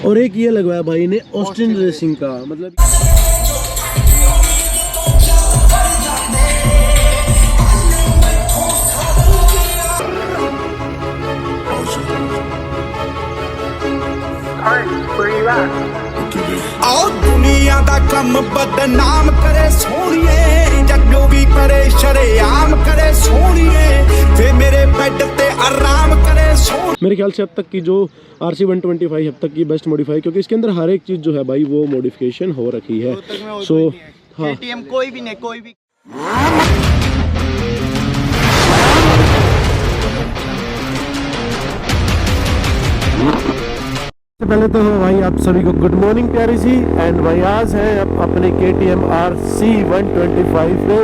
और एक ये लगवाया भाई ने ऑस्टिन रेसिंग का, मतलब आओ दुनिया दा कम बदनाम करे सोनिए, जग भी करे शरेआम करे सोनिए, वे मेरे बेड ते आराम करे सोनिए। मेरे ख्याल से अब तक की जो RC 125 अब तक की बेस्ट मॉडिफाई, क्योंकि इसके अंदर हर एक चीज़ जो है भाई वो मॉडिफिकेशन हो रखी है। सो हाँ, KTM कोई भी नहीं, कोई भी। पहले तो भाई आप सभी को गुड मॉर्निंग प्यारी सी। एंड भाई आज है अपने KTM RC 125 पे,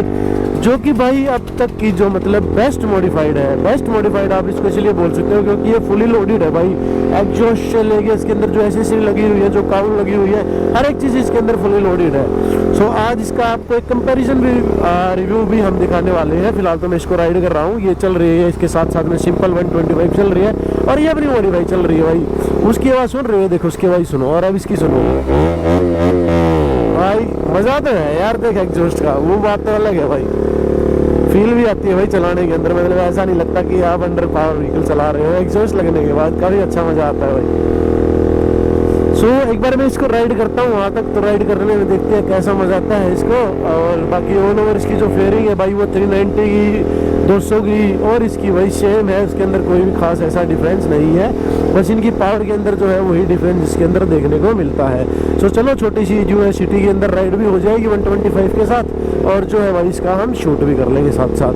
जो कि भाई अब तक की जो मतलब बेस्ट मॉडिफाइड है। बेस्ट मॉडिफाइड आप इसको इसलिए बोल सकते हो क्योंकि ये फुली लोडेड है भाई। एग्जॉस्ट से लेके इसके अंदर जो एसेसरी लगी हुई है, जो काउंट लगी हुई है, हर एक चीज़ इसके अंदर फुली लोडेड है। सो आज इसका आपको एक कंपैरिजन रिव्यू भी हम दिखाने वाले हैं। फिलहाल तो मैं इसको राइड कर रहा हूँ, ये चल रही है, इसके साथ साथ में सिंपल 125 चल रही है और ये अपनी मॉडिफाई चल रही है भाई। उसकी आवाज़ सुन रहे हो, देखो उसकी आवाज़ सुनो, और अब इसकी सुनो भाई। मज़ा तो है यार, देख एग्जॉस्ट का वो बात तो अलग है भाई, फील भी आती है भाई चलाने के अंदर। मतलब ऐसा नहीं लगता कि आप अंडर पावर व्हीकल चला रहे हो, एग्जॉस्ट लगने के बाद काफ़ी अच्छा मज़ा आता है भाई। सो एक बार मैं इसको राइड करता हूँ, वहाँ तक तो राइड करने में देखते हैं कैसा मज़ा आता है इसको। और बाकी ऑल ओवर इसकी जो फेयरिंग है भाई वो 390 की, 200 की और इसकी वही सेम है। उसके अंदर कोई भी खास ऐसा डिफरेंस नहीं है, बस इनकी पावर के अंदर जो है वही डिफरेंस इसके अंदर देखने को मिलता है। सो चलो छोटी सी जो है सिटी के अंदर राइड भी हो जाएगी 125 के साथ, और जो है भाई इसका हम शूट भी कर लेंगे साथ साथ।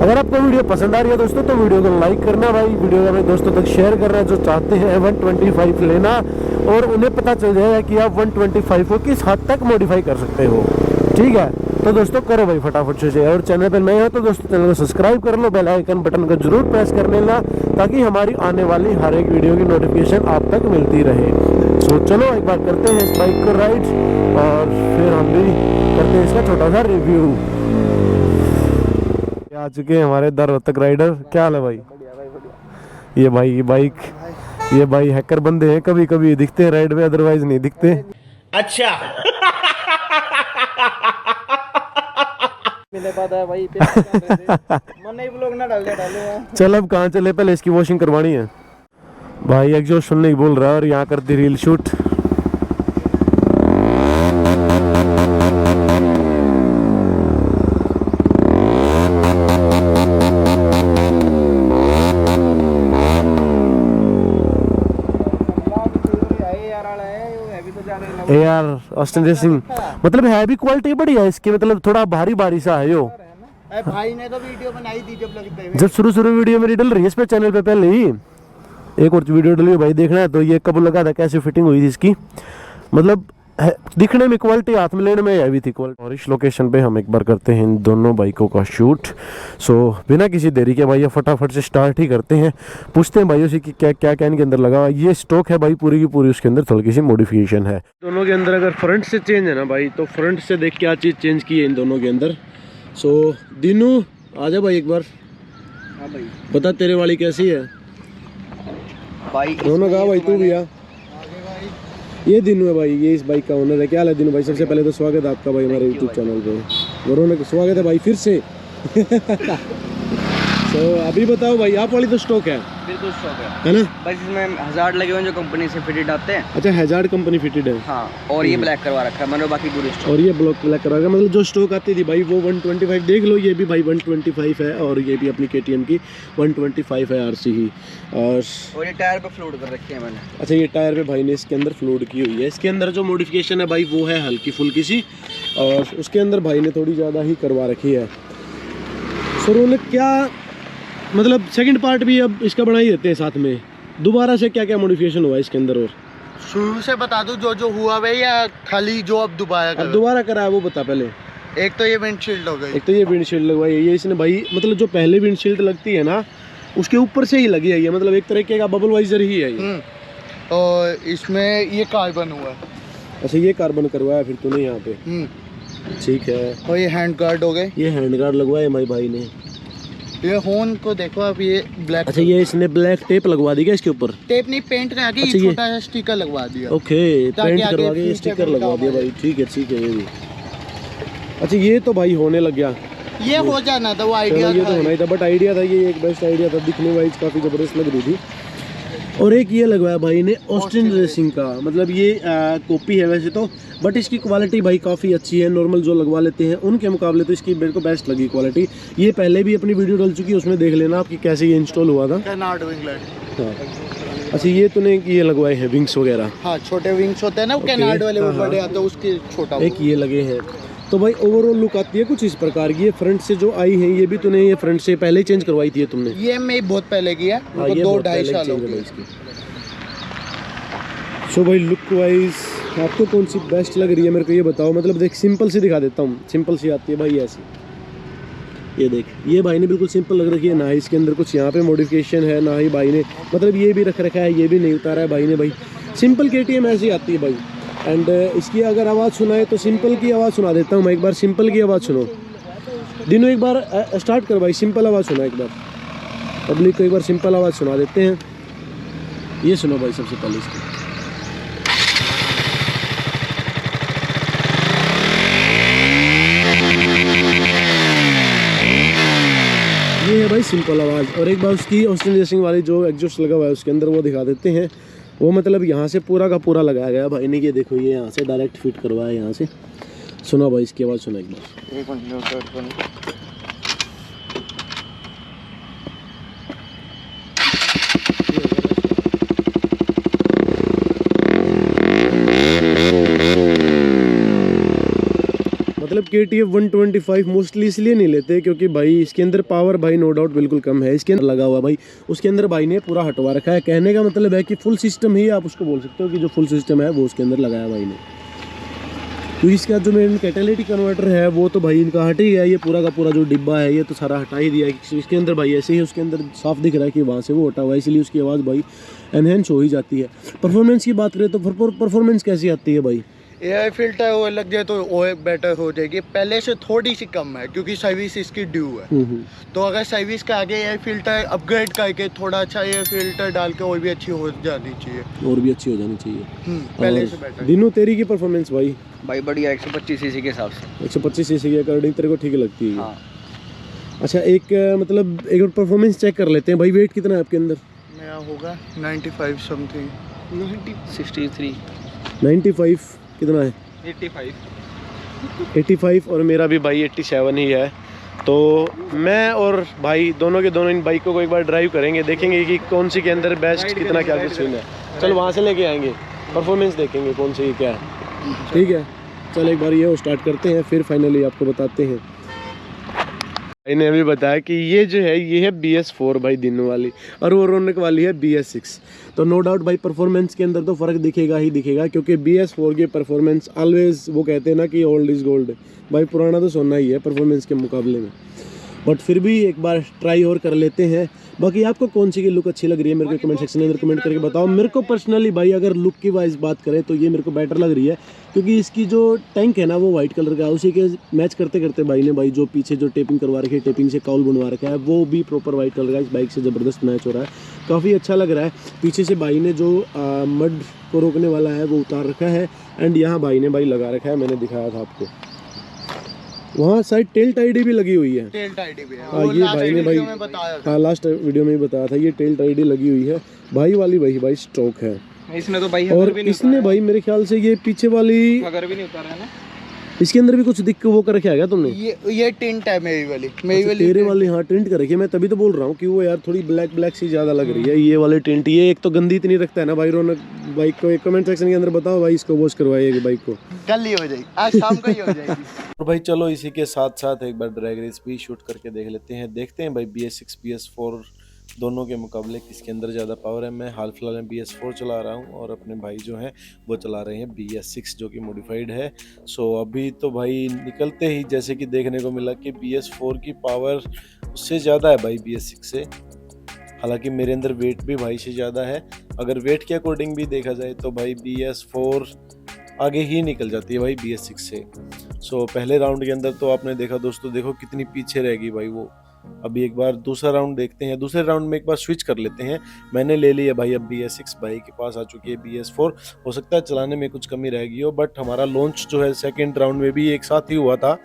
अगर आपको वीडियो पसंद आ रही है दोस्तों तो वीडियो को लाइक करना भाई, वीडियो को अपने दोस्तों तक शेयर करना जो चाहते हैं 125 लेना, और उन्हें पता चल जाएगा कि आप 125 को किस हद तक मॉडिफाई कर सकते हो। ठीक है, तो दोस्तों करो भाई फटाफट से। और चैनल पर नए हो तो दोस्तों चैनल को सब्सक्राइब कर लो, बेल आइकन बटन को जरूर प्रेस कर लेना ताकि हमारी आने वाली हर एक वीडियो की नोटिफिकेशन आप तक मिलती रहे। सो चलो एक बार करते हैं इस बाइक को राइड और फिर हम भी करते हैं इसका छोटा सा रिव्यू। आ चुके हैं हमारे दर तक राइडर। क्या हाल है भाई? ये भाई हैकर बंदे हैं, कभी कभी दिखते हैं राइड में, अदरवाइज नहीं दिखते। अच्छा मिले बात है भाई पे मन नहीं ब्लॉग ना डालो। चल अब कहाँ चले, पहले इसकी वॉशिंग करवानी है भाई। एग्जॉस्ट सुनने की बोल रहा है और यहाँ करती रील शूट। यार ऑस्टिन रेसिंग मतलब है भी क्वालिटी बढ़िया है इसकी, मतलब थोड़ा भारी भारी सा है यो। भाई ने तो वीडियो बनाई थी जब शुरू वीडियो मेरी डल रही है इस पे चैनल पे, पहले ही एक और वीडियो डली है भाई, देखना है तो। ये कब लगा था, कैसे फिटिंग हुई थी इसकी, मतलब दिखने में क्वालिटी, हाथ में लेने में हैवी थी क्वालिटी। और इस लोकेशन पे हम एक बार करते हैं इन दोनों बाइकों का शूट। सो बिना किसी देरी के भाई फटाफट से स्टार्ट ही करते हैं। पूछते हैं भाइयों से कि क्या क्या इनके अंदर लगा। ये स्टॉक है भाई पूरी की पूरी, उसके अंदर थोड़ी सी मॉडिफिकेशन है। दोनों के अंदर अगर फ्रंट से चेंज है ना भाई, तो फ्रंट से देख क्या चीज़ चेंज की है इन दोनों के अंदर। सो दिनू आ जा भाई एक बार। हाँ भाई बता तेरे वाली कैसी है भाई। दोनों का भाई, तू भी आ। ये दिनू है भाई, ये इस बाइक का ओनर है। क्या हाल है दिनू भाई? सबसे पहले तो स्वागत है आपका भाई हमारे यूट्यूब चैनल पे। और स्वागत है भाई फिर से। तो अभी बताओ भाई, आप वाली तो स्टॉक है? बिल्कुल स्टॉक है ना? बस इसमें हज़ार्ड लगे हुए हैं जो कंपनी से फिटेड आते हैं। अच्छा, हज़ार्ड कंपनी फिटेड है। हाँ, और ये ब्लैक करवा रखा है मैंने, बाकी पूरी स्टॉक। और ये ब्लैक करवा रखा, मतलब जो स्टॉक आती थी भाई वो 125 देख लो। ये भी भाई 125 है और ये भी अपनी KTM की 125 है RC ही। और ये टायर पे फ्लूड कर रखी है मैंने। अच्छा, ये टायर पे भाई ने इसके अंदर फ्लूड की हुई है। इसके अंदर जो मॉडिफिकेशन है भाई वो है हल्की फुल्की सी, और उसके अंदर भाई ने थोड़ी ज़्यादा ही करवा रखी है। सर उन्होंने क्या मतलब सेकंड पार्ट भी अब इसका बना ही देते हैं साथ में। दोबारा से क्या क्या मॉडिफिकेशन हुआ इसके अंदर? और शुरू से बता दूं जो हुआ है, या खाली जो अब दोबारा करा है वो बता पहले। एक तो ये विंडशील्ड हो गई, एक तो ये विंडशील्ड लगवाई है ये इसने भाई, मतलब जो पहले विंडशील्ड लगती है ना उसके ऊपर से ही लगी है ये, मतलब एक तरीके का बबल वाइजर ही है ये। और इसमें ये कार्बन हुआ है। अच्छा, ये कार्बन करवाया फिर तूने यहाँ पे? ठीक है। और ये हैंड गार्ड हो गए, ये हैंड गार्ड लगवाए भाई ने। ये हॉर्न को देखो अब, ये ब्लैक। अच्छा, ये इसने ब्लैक टेप लगवा दी क्या इसके ऊपर? टेप नहीं, पेंट करा के अच्छा, ये छोटा सा स्टिकर लगवा दिया। ओके, ताकि पेंट आगे करवा के future स्टिकर में लगवा काम दिया आए। भाई। ठीक है ये भी। अच्छा, ये तो भाई होने लग गया। ये हो जाना था, वो चलो, आइडिया ये तो होना था। ही था, बट आइडिया था, ये एक बेस्ट आइडिया था, दिखने वाइज काफ़ी ज़बरदस्त लग रही थी। और एक ये लगवाया भाई ने ऑस्टिन रेसिंग का, मतलब ये कॉपी है वैसे तो, बट इसकी क्वालिटी भाई काफ़ी अच्छी है। नॉर्मल जो लगवा लेते हैं उनके मुकाबले तो इसकी मेरे को बेस्ट लगी क्वालिटी। ये पहले भी अपनी वीडियो डल चुकी है, उसमें देख लेना आपकी कैसे ये इंस्टॉल हुआ था। कैनाडो इंग्लैंड। हाँ। अच्छा, ये तूने ये लगवाए हैं विंग्स वगैरह? हाँ, छोटे विंग्स होते हैं ना, वो कैनाडो वाले, वो हाँ, बड़े हाँ। आते हैं, उसके छोटा एक ये लगे हैं। तो भाई ओवरऑल लुक आती है कुछ इस प्रकार की। ये फ्रंट से जो आई है, ये भी तूने ये फ्रंट से पहले ही चेंज करवाई थी तुमने? ये मैं बहुत पहले की है, हाँ, ये 2-2.5 साल हो गए। सो भाई लुक वाइज आपको कौन सी बेस्ट लग रही है मेरे को ये बताओ। मतलब देख, सिंपल सी दिखा देता हूँ, सिंपल सी आती है भाई ऐसी। ये देख, ये भाई ने बिल्कुल सिंपल लग रखी है, ना ही इसके अंदर कुछ यहाँ पे मॉडिफिकेशन है, ना ही भाई ने मतलब ये भी रख रखा है, ये भी नहीं उतारा है भाई ने। भाई सिंपल KTM ऐसी आती है भाई। एंड इसकी अगर आवाज़ सुनाए तो सिंपल की आवाज़ सुना देता हूँ मैं। एक बार सिंपल की आवाज़ सुनो दिनों, एक बार स्टार्ट कर भाई, सिंपल आवाज़ सुना एक बार, पब्लिक को एक बार सिंपल आवाज़ सुना देते हैं। ये सुनो भाई सबसे पहले इसकी। ये है भाई सिंपल आवाज़। और एक बार उसकी ऑस्टिन रेसिंग वाली जो एग्जॉस्ट लगा हुआ है उसके अंदर वो दिखा देते हैं। वो मतलब यहाँ से पूरा का पूरा लगाया गया भाई ने। ये देखो, ये यहाँ से डायरेक्ट फिट करवाया यहाँ से। सुना भाई इसकी आवाज़, सुना एक बार। मतलब KTM 125 मोस्टली इसलिए नहीं लेते क्योंकि भाई इसके अंदर पावर भाई नो डाउट बिल्कुल कम है। इसके अंदर लगा हुआ भाई, उसके अंदर भाई ने पूरा हटवा रखा है। कहने का मतलब है कि फुल सिस्टम ही आप उसको बोल सकते हो कि जो फुल सिस्टम है वो उसके अंदर लगाया भाई ने। तो इसका जो मेन कैटेलिटिक कन्वर्टर है वो तो भाई इनका हट ही गया। ये पूरा का पूरा जो डिब्बा है ये तो सारा हटा ही दिया है। इसके अंदर भाई ऐसे ही उसके अंदर साफ दिख रहा है कि वहाँ से वो हटा हुआ है, इसलिए उसकी आवाज़ भाई एनहेंस हो ही जाती है। परफॉर्मेंस की बात करें तो परफॉर्मेंस कैसी आती है भाई? एयर फिल्टर वो लग जाए तो वो बेटर हो जाएगी। पहले से थोड़ी सी कम है क्योंकि सर्विस इसकी ड्यू है। तो अगर सर्विस का आगे एयर फिल्टर अपग्रेड करके थोड़ा अच्छा एयर फिल्टर डाल के और भी अच्छी हो जानी चाहिए, और भी अच्छी हो जानी चाहिए। पहले और से बेटर। दिनों तेरी की परफॉर्मेंस भाई बढ़िया 125 सीसी के हिसाब से 125 सीसी के अकॉर्डिंग तेरे को ठीक लगती है? हाँ। अच्छा, एक मतलब एक बार परफॉर्मेंस चेक कर लेते हैं भाई। वेट कितना है आपके अंदर? मेरा होगा 95 समथिंग। 63 95 कितना है? 85 और मेरा भी भाई 87 ही है। तो मैं और भाई दोनों के दोनों इन बाइकों को एक बार ड्राइव करेंगे, देखेंगे कि कौन सी के अंदर बेस्ट कितना क्या कुछ सीन है। चलो वहाँ से लेके आएंगे, परफॉर्मेंस देखेंगे कौन सी क्या है। ठीक है, चल एक बार ये स्टार्ट करते हैं, फिर फाइनली आपको बताते हैं। इन्हें अभी बताया कि ये जो है ये है BS4 भाई दिन वाली, और वो रौनक वाली है BS6। तो नो डाउट भाई परफॉर्मेंस के अंदर तो फ़र्क दिखेगा ही दिखेगा, क्योंकि BS4 की परफॉर्मेंस ऑलवेज वो कहते हैं ना कि ओल्ड इज़ गोल्ड। भाई पुराना तो सोना ही है परफॉर्मेंस के मुकाबले में। बट फिर भी एक बार ट्राई और कर लेते हैं। बाकी आपको कौन सी की लुक अच्छी लग रही है मेरे को कमेंट सेक्शन में अंदर कमेंट करके बताओ। मेरे को पर्सनली भाई अगर लुक की वाइज बात करें तो ये मेरे को बेटर लग रही है, क्योंकि इसकी जो टैंक है ना वो वाइट कलर का है। उसी के मैच करते करते भाई ने भाई जो पीछे जो टेपिंग करवा रखी है, टेपिंग से काउल बनवा रखा है, वो भी प्रॉपर वाइट कलर का इस बाइक से ज़बरदस्त मैच हो रहा है। काफ़ी अच्छा लग रहा है। पीछे से भाई ने जो मड को रोकने वाला है वो उतार रखा है, एंड यहाँ भाई ने भाई लगा रखा है, मैंने दिखाया था आपको। वहाँ साइड टेल टाइडी भी लगी हुई है। टेल टाइडी भी है। हाँ, वो ये last भाई ने video भाई में बताया था। हाँ लास्ट वीडियो में ही बताया था, ये टेल टाइडी लगी हुई है भाई वाली। भाई स्ट्रोक है इसने तो भाई और इसने भाई मेरे ख्याल से ये पीछे वाली अगर भी नहीं उतारा है ना, इसके अंदर भी कुछ दिख वो कर रखा है क्या तुमने? ये टिंट है मेरी वाली। अच्छा, तेरे वाली हाँ टिंट कर रखी है। मैं तभी तो बोल रहा हूँ कि वो यार थोड़ी ब्लैक ब्लैक सी ज्यादा लग रही है। ये वाले टिंट, ये एक तो गंदी इतनी रखता है ना भाई रौनक बाइक को। एक कमेंट सेक्शन के अंदर बताओ भाई इसको वॉश करवाइए बाइक को। कल ही हो जाएगी, आज शाम को ही हो जाएगी। और भाई चलो इसी के साथ साथ एक बार ड्रैग रेस भी शूट करके देख लेते हैं। देखते हैं भाई BS6 BS4 दोनों के मुकाबले किसके अंदर ज़्यादा पावर है। मैं हाल फिलहाल में BS4 चला रहा हूँ और अपने भाई जो हैं वो चला रहे हैं BS6 जो कि मॉडिफाइड है। सो अभी तो भाई निकलते ही जैसे कि देखने को मिला कि BS4 की पावर उससे ज़्यादा है भाई BS6 से। हालांकि मेरे अंदर वेट भी भाई से ज़्यादा है। अगर वेट के अकॉर्डिंग भी देखा जाए तो भाई BS4 आगे ही निकल जाती है भाई BS6 से। सो पहले राउंड के अंदर तो आपने देखा दोस्तों, देखो कितनी पीछे रहेगी भाई वो। अभी एक बार दूसरा राउंड देखते हैं, दूसरे राउंड में एक बार स्विच कर लेते हैं। मैंने ले लिया भाई अब BS6, भाई के पास आ चुकी है BS4। हो सकता है चलाने में कुछ कमी रह गई हो, बट हमारा लॉन्च जो है सेकेंड राउंड में भी एक साथ ही हुआ था।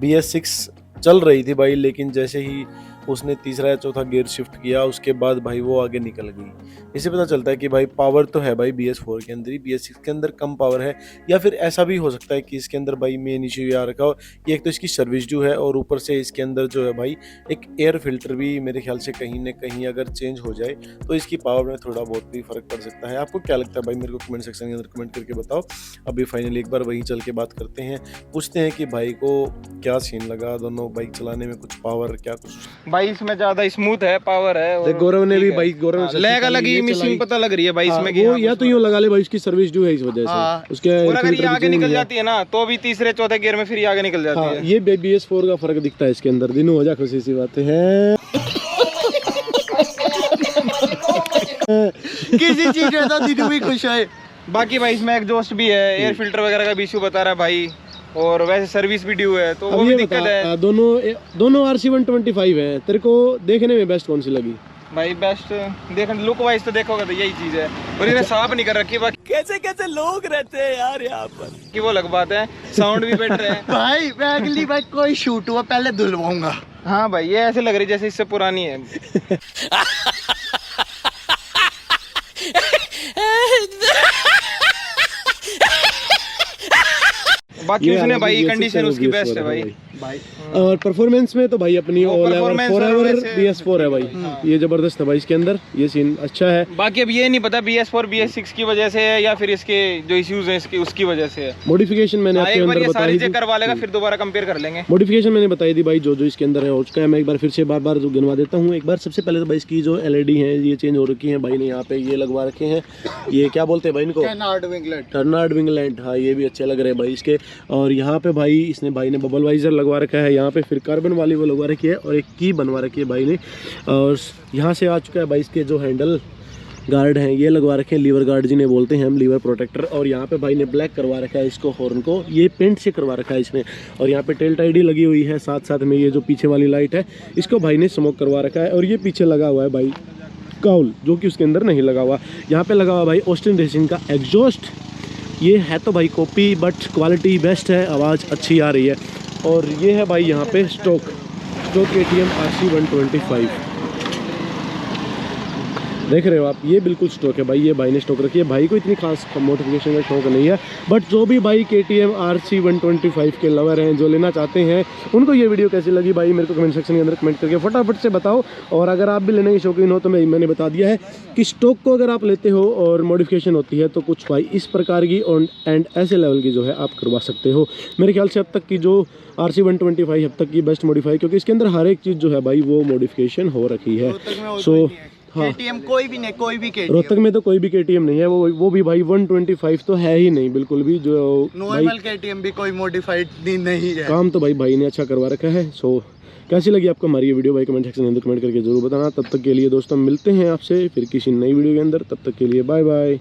BS6 चल रही थी भाई, लेकिन जैसे ही उसने तीसरा या चौथा गियर शिफ्ट किया उसके बाद भाई वो आगे निकल गई। इससे पता चलता है कि भाई पावर तो है भाई BS4 के अंदर ही, BS6 के अंदर कम पावर है, या फिर ऐसा भी हो सकता है कि इसके अंदर भाई मेन इशू ये आ रखा हो कि एक तो इसकी सर्विस ड्यू है, और ऊपर से इसके अंदर जो है भाई एक एयर फिल्टर भी मेरे ख्याल से कहीं ना कहीं अगर चेंज हो जाए तो इसकी पावर में थोड़ा बहुत भी फर्क पड़ सकता है। आपको क्या लगता है भाई, मेरे को कमेंट सेक्शन के अंदर कमेंट करके बताओ। अभी फाइनली एक बार वहीं चल के बात करते हैं, पूछते हैं कि भाई को क्या सीन लगा, दोनों बाइक चलाने में कुछ पावर क्या कुछ। भाई इसमें ज्यादा स्मूथ है, पावर है। और गौरव ने ठीक भी है। भाई, गौरव ने लैग अलग ही मिसिंग पता लग रही है भाई इसमें कि वो हाँ, या तो यूं लगा ले भाई, उसकी सर्विस ड्यू है इस वजह हाँ। से उसके और अगर ये filter आगे भी निकल change जाती है ना तो भी तीसरे चौथे गियर में फिर ये आगे निकल जाती हाँ, है। ये BS4 का फर्क दिखता है इसके अंदर। दिनों हो जा, खुशी सी बात है। किसी चीज में तो दिनू भी खुश है। बाकी भाई इसमें एग्जॉस्ट भी है, एयर फिल्टर वगैरह का भी इशू बता रहा है भाई, और वैसे सर्विस भी ड्यू है, तो वो अब भी ये दिक्कत है बता, दोनों RC125 है, तेरे को देखने में बेस्ट कौन सी लगी? भाई। बेस्ट देख लुक वाइज तो देखोगे तो यही चीज है, और इन्हें साफ नहीं कर रखी। बाकी कैसे लोग रहते हैं यार यहाँ पर, कि वो अलग बात है। साउंड भी बेटर है भाई मैं अगली बार कोई शूट हुआ पहले धुलवाऊंगा। हाँ भाई, ये ऐसे लग रही जैसे इससे पुरानी है। बाकी ये उसने हालांकि भाई BS6 कंडीशन उसकी BS4 बेस्ट है भाई। भाई और परफॉर्मेंस में तो भाई अपनी वो ऑल एवर performance फॉरएवर वैसे- BS4 है भाई। ये जबरदस्त है भाई, इसके अंदर ये सीन अच्छा है। बाकी अब ये नहीं पता BS4 BS6 की वजह से है या फिर इसके जो इश्यूज हैं इसकी उसकी वजह से है। मॉडिफिकेशन मैंने आपके एक बार अंदर ये सारी बताई चेक थी, करवा लेगा, फिर दोबारा कंपेयर कर लेंगे। मॉडिफिकेशन मैंने बताई थी भाई जो जो इसके अंदर है हो चुका है। मैं एक बार फिर से बार जो गिनवा देता हूँ। एक बार सबसे पहले तो भाई इसकी जो LED है ये चेंज हो रखी है भाई ने, यहाँ पे ये लगवा रखे हैं, ये क्या बोलते हैं भाई इनको, कैनार्ड विंगलेट। टर्नार्ड विंगलेट। हाँ, ये भी अच्छे लग रहे हैं भाई इसके। और यहाँ पे भाई इसने भाई ने बबल वाइजर लगवा रखा है, यहाँ पे फिर कार्बन वाली वो लगवा रखी है, और एक की बनवा रखी है भाई ने। और यहाँ से आ चुका है भाई इसके जो हैंडल गार्ड हैं ये लगवा रखे हैं, लीवर गार्ड जिन्हें बोलते हैं हम, लीवर प्रोटेक्टर। और यहाँ पे भाई ने ब्लैक करवा रखा है इसको, हॉर्न को ये पेंट से करवा रखा है इसने। और यहाँ पे टेल टाइड लगी हुई है, साथ में ये जो पीछे वाली लाइट है इसको भाई ने स्मोक करवा रखा है। और ये पीछे लगा हुआ है भाई काउल, जो कि उसके अंदर नहीं लगा हुआ। यहाँ पे लगा हुआ भाई ऑस्टिन रेसिंग का एग्जॉस्ट। ये है तो भाई कॉपी, बट क्वालिटी बेस्ट है, आवाज़ अच्छी आ रही है। और ये है भाई यहाँ पे स्टॉक KTM RC125 देख रहे हो आप, ये बिल्कुल स्टॉक है भाई, ये भाई ने स्टॉक रखी है। भाई को इतनी खास मोटिफिकेशन का शौक नहीं है, बट जो भी भाई KTM RC125 के लवर हैं, जो लेना चाहते हैं, उनको ये वीडियो कैसी लगी भाई मेरे को कमेंट सेक्शन के अंदर कमेंट करके फटाफट से बताओ। और अगर आप भी लेने के शौकीन हो तो मैंने बता दिया है कि स्टॉक को अगर आप लेते हो और मॉडिफिकेशन होती है तो कुछ भाई इस प्रकार की एंड ऐसे लेवल की जो है आप करवा सकते हो। मेरे ख्याल से अब तक की जो RC125 अब तक की बेस्ट मॉडिफाई, क्योंकि इसके अंदर हर एक चीज़ जो है भाई वो मॉडिफिकेशन हो रखी है। सो हाँ, KTM कोई भी नहीं, कोई भी KTM। रोहतक में तो कोई भी KTM नहीं है, वो भी भाई 125 तो है ही नहीं बिल्कुल भी। जो भाई नॉर्मल KTM भी कोई मॉडिफाइड नहीं है। काम तो भाई ने अच्छा करवा रखा है। सो कैसी लगी आपको हमारी ये वीडियो भाई कमेंट सेक्शन में कमेंट करके जरूर बताना। तब तक के लिए दोस्तों मिलते हैं आपसे फिर किसी नई वीडियो के अंदर, तब तक के लिए बाय बाय।